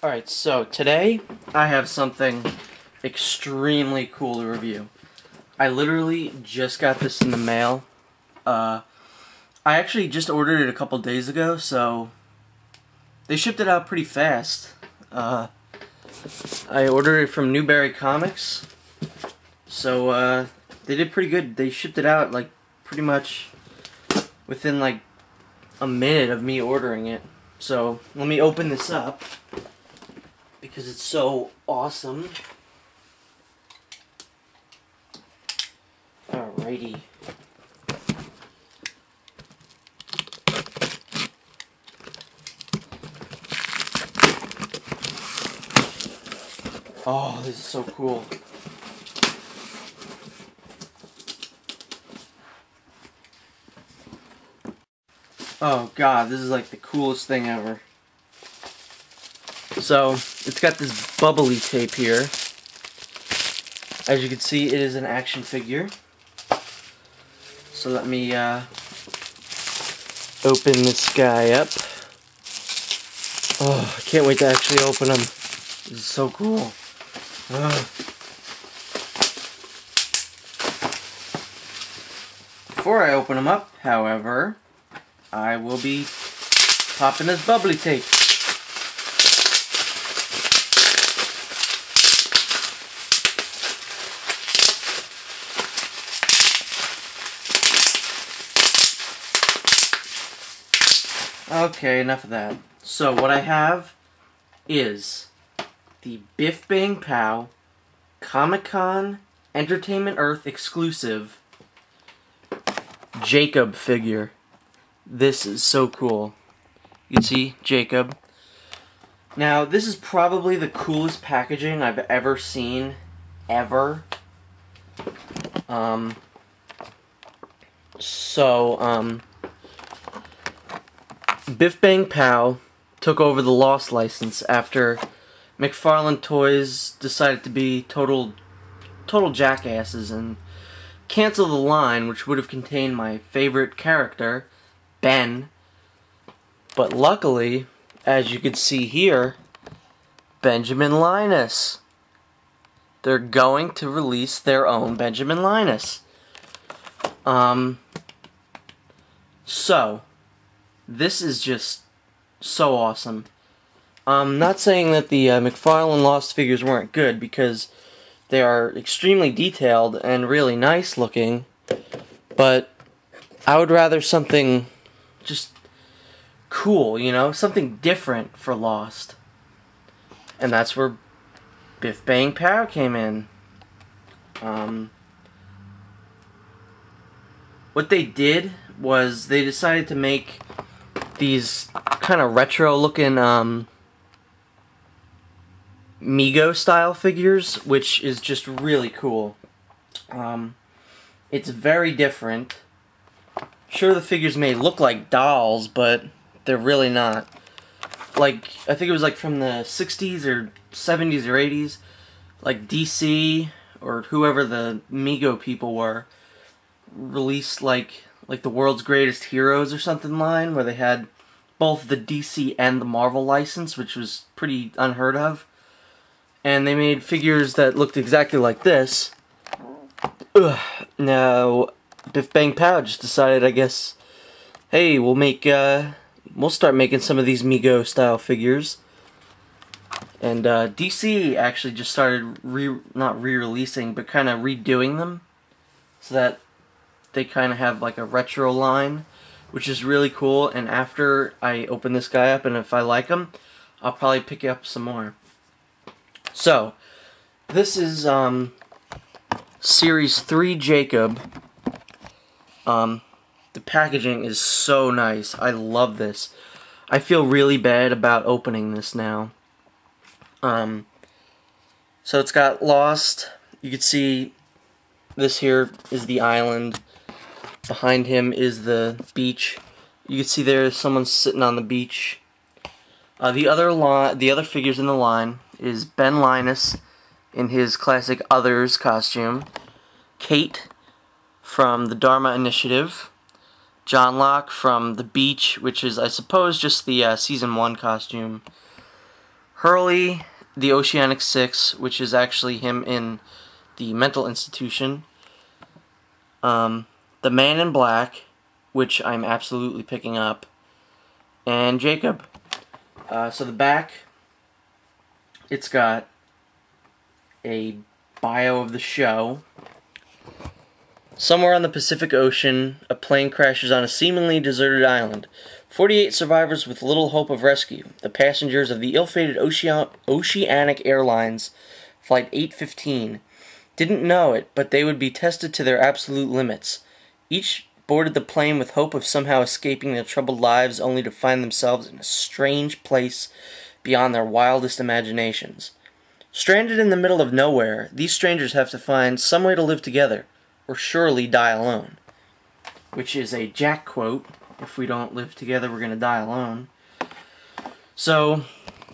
Alright, so today I have something extremely cool to review. I literally just got this in the mail. I actually just ordered it a couple days ago, so they shipped it out pretty fast. I ordered it from Newberry Comics, so they did pretty good. They shipped it out like pretty much within like a minute of me ordering it. So let me open this up because it's so awesome. Alrighty. Oh, this is so cool. Oh god, this is like the coolest thing ever. So, it's got this bubbly tape here. As you can see, it is an action figure. So let me open this guy up. Oh, I can't wait to actually open him. This is so cool. Before I open him up, however, I will be popping this bubbly tape. Okay, enough of that. So what I have is the Biff Bang Pow Comic-Con Entertainment Earth exclusive Jacob figure. This is so cool. You can see Jacob. Now, this is probably the coolest packaging I've ever seen, ever. Biff Bang Pow took over the Lost license after McFarlane Toys decided to be total jackasses and cancel the line, which would have contained my favorite character, Ben. But luckily, as you can see here, Benjamin Linus. They're going to release their own Benjamin Linus. So, this is just so awesome. I'm not saying that the McFarlane Lost figures weren't good, because they are extremely detailed and really nice looking, but I would rather something just cool, you know, something different for Lost. And that's where Biff Bang Pow came in. What they did was they decided to make these kind of retro looking Mego style figures, which is just really cool. It's very different. Sure, the figures may look like dolls, but they're really not. Like, I think it was like from the 60s or 70s or 80s, like DC or whoever the Mego people were released like the World's Greatest Heroes or something line, where they had both the DC and the Marvel license, which was pretty unheard of. And they made figures that looked exactly like this. Now, Biff Bang Pow just decided, I guess, hey, we'll start making some of these Mego style figures. And DC actually just started not re-releasing, but kind of redoing them, so that they kind of have like a retro line, which is really cool. And after I open this guy up, and if I like him, I'll probably pick up some more. So, this is Series 3 Jacob. The packaging is so nice. I love this. I feel really bad about opening this now. So it's got Lost. You can see this here is the island. Behind him is the beach. You can see there's someone sitting on the beach. The other figures in the line is Ben Linus in his classic Others costume, Kate from the Dharma Initiative, John Locke from The Beach, which is, I suppose, just the Season 1 costume, Hurley, the Oceanic Six, which is actually him in the mental institution. The Man in Black, which I'm absolutely picking up. And Jacob. So the back, it's got a bio of the show. Somewhere on the Pacific Ocean, a plane crashes on a seemingly deserted island. 48 survivors with little hope of rescue. The passengers of the ill-fated Oceanic Airlines Flight 815 didn't know it, but they would be tested to their absolute limits. Each boarded the plane with hope of somehow escaping their troubled lives, only to find themselves in a strange place beyond their wildest imaginations. Stranded in the middle of nowhere, these strangers have to find some way to live together, or surely die alone. Which is a Jack quote. If we don't live together, we're going to die alone. So,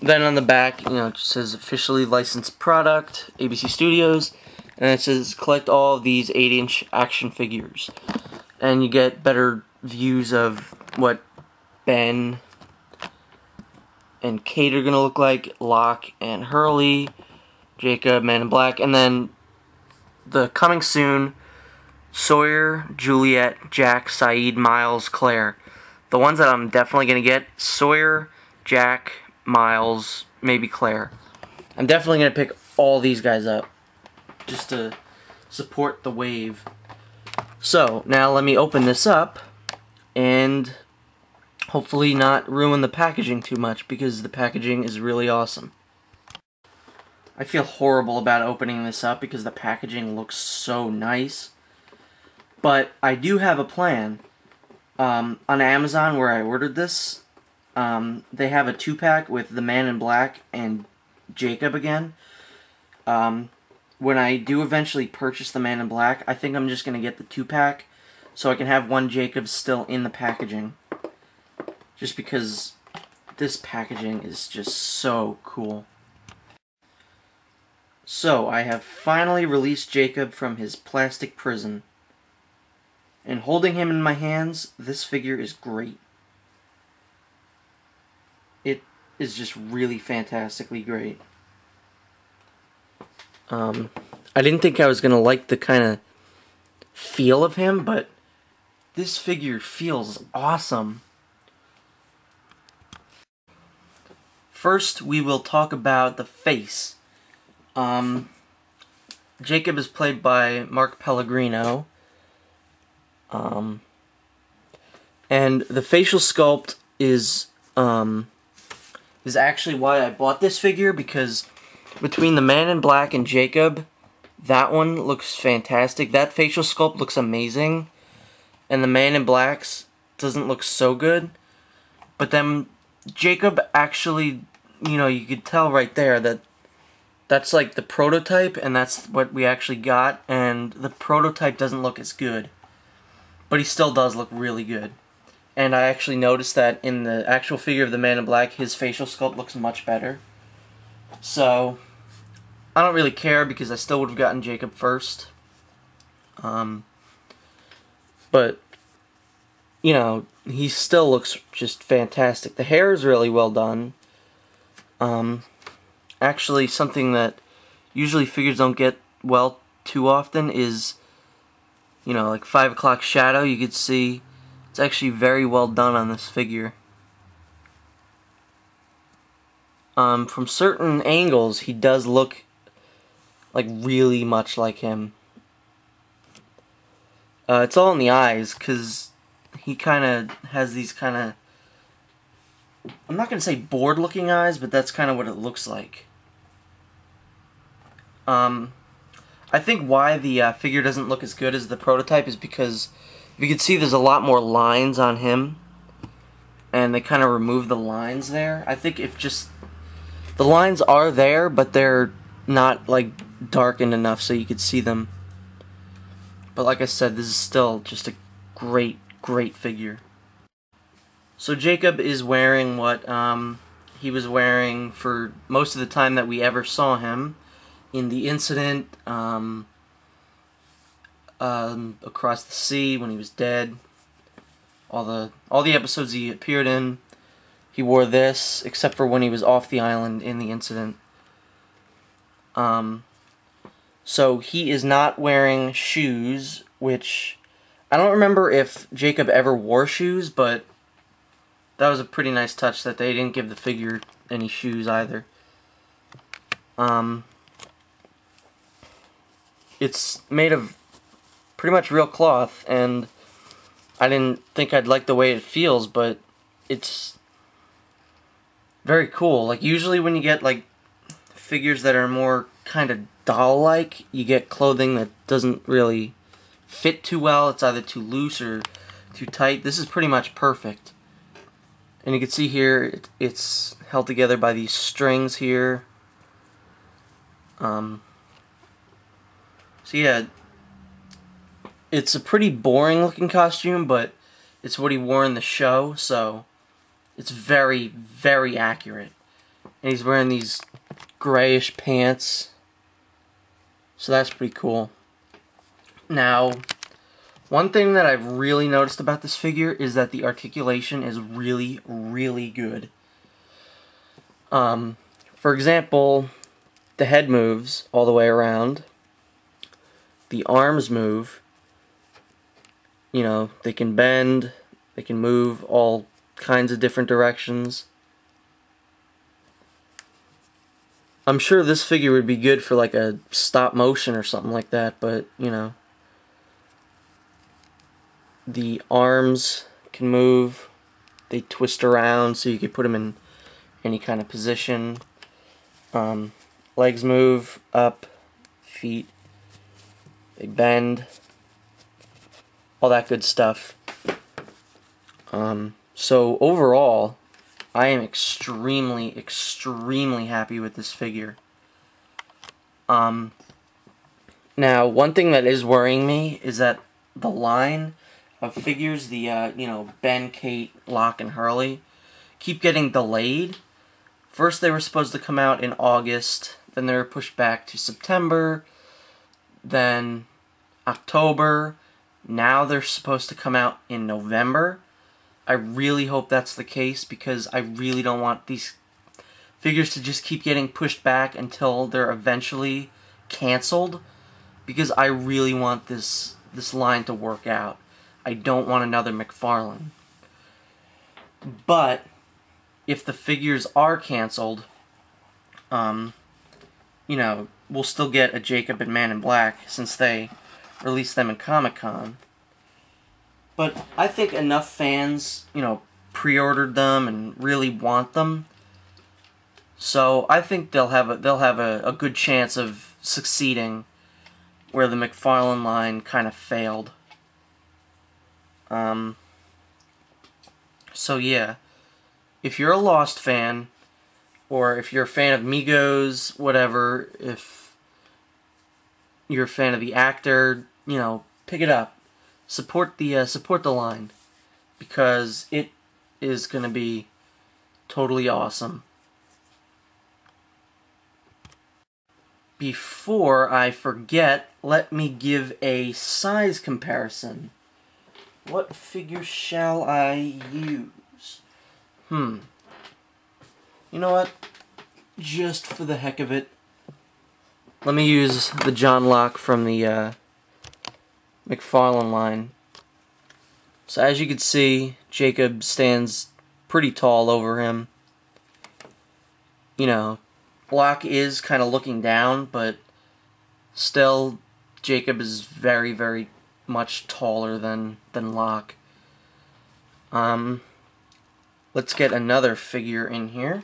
then on the back, it just says officially licensed product, ABC Studios, and it says collect all of these 8-inch action figures. And you get better views of what Ben and Kate are going to look like, Locke and Hurley, Jacob, Man in Black, and then the coming soon, Sawyer, Juliet, Jack, Saeed, Miles, Claire. The ones that I'm definitely going to get, Sawyer, Jack, Miles, maybe Claire. I'm definitely going to pick all these guys up just to support the wave. So, now let me open this up and hopefully not ruin the packaging too much, because the packaging is really awesome. I feel horrible about opening this up because the packaging looks so nice. But I do have a plan. On Amazon, where I ordered this, they have a 2-pack with the Man in Black and Jacob again. When I do eventually purchase the Man in Black, I think I'm just going to get the 2-pack so I can have one Jacob still in the packaging. Just because this packaging is just so cool. So, I have finally released Jacob from his plastic prison. And holding him in my hands, this figure is great. It is just really fantastically great. I didn't think I was going to like the kind of feel of him, but this figure feels awesome. First, we will talk about the face. Jacob is played by Mark Pellegrino. And the facial sculpt is actually why I bought this figure, because between the Man in Black and Jacob, that one looks fantastic. That facial sculpt looks amazing, and the Man in Black's doesn't look so good. But then Jacob actually, you could tell right there that that's like the prototype, and that's what we actually got, and the prototype doesn't look as good. But he still does look really good. And I actually noticed that in the actual figure of the Man in Black, his facial sculpt looks much better. So, I don't really care because I still would have gotten Jacob first. But, he still looks just fantastic. The hair is really well done. Actually, something that usually figures don't get well too often is, like 5 o'clock shadow. You could see it's actually very well done on this figure. From certain angles, he does look like really much like him. It's all in the eyes, because he kind of has these kind of, I'm not going to say bored-looking eyes, but that's kind of what it looks like. I think why the figure doesn't look as good as the prototype is because if you can see, there's a lot more lines on him, and they kind of remove the lines there. I think if just the lines are there, but they're not like darkened enough so you could see them. But like I said, this is still just a great figure. So Jacob is wearing what he was wearing for most of the time that we ever saw him. In the incident across the sea when he was dead, all the episodes he appeared in, He wore this, except for when he was off the island in the incident. So he is not wearing shoes, which I don't remember if Jacob ever wore shoes, but that was a pretty nice touch that they didn't give the figure any shoes either. It's made of pretty much real cloth, and I didn't think I'd like the way it feels, but it's very cool. Like, usually when you get, like, figures that are more kind of doll-like, you get clothing that doesn't really fit too well. It's either too loose or too tight. This is pretty much perfect. And you can see here, it's held together by these strings here. So yeah, it's a pretty boring looking costume, but it's what he wore in the show, so it's very, very accurate. And he's wearing these grayish pants, so that's pretty cool. Now, one thing that I've really noticed about this figure is that the articulation is really, really good. For example, the head moves all the way around. The arms move. You know, they can bend, they can move all kinds of different directions. I'm sure this figure would be good for like a stop motion or something like that, but, you know. The arms can move, they twist around so you can put them in any kind of position. Legs move, up, feet, they bend, all that good stuff. So overall, I am extremely, extremely happy with this figure. Now, one thing that is worrying me is that the line of figures, the, you know, Ben, Kate, Locke, and Hurley, keep getting delayed. First they were supposed to come out in August, then they were pushed back to September, then October, now they're supposed to come out in November. I really hope that's the case, because I really don't want these figures to just keep getting pushed back until they're eventually canceled, because I really want this line to work out. I don't want another McFarlane. But if the figures are canceled, you know, we'll still get a Jacob and Man in Black, since they released them in Comic-Con. But I think enough fans, you know, pre-ordered them and really want them. So I think they'll have a good chance of succeeding where the McFarlane line kind of failed. So yeah, if you're a Lost fan, or if you're a fan of Migos, whatever, if you're a fan of the actor, you know, pick it up. Support the line, because it is going to be totally awesome. Before I forget, let me give a size comparison. What figure shall I use? You know what? Just for the heck of it, let me use the John Locke from the McFarlane line. So as you can see, Jacob stands pretty tall over him. You know, Locke is kind of looking down, but still, Jacob is very, very much taller than Locke. Let's get another figure in here.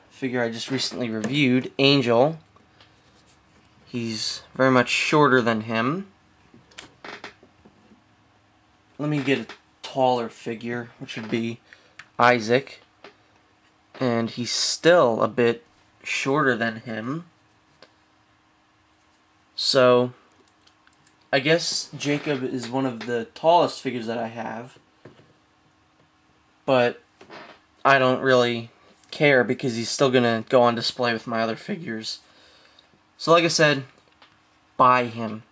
Figure I just recently reviewed, Angel. He's very much shorter than him. Let me get a taller figure, which would be Isaac. And he's still a bit shorter than him. So, I guess Jacob is one of the tallest figures that I have. But I don't really care, because he's still going to go on display with my other figures. So like I said, buy him.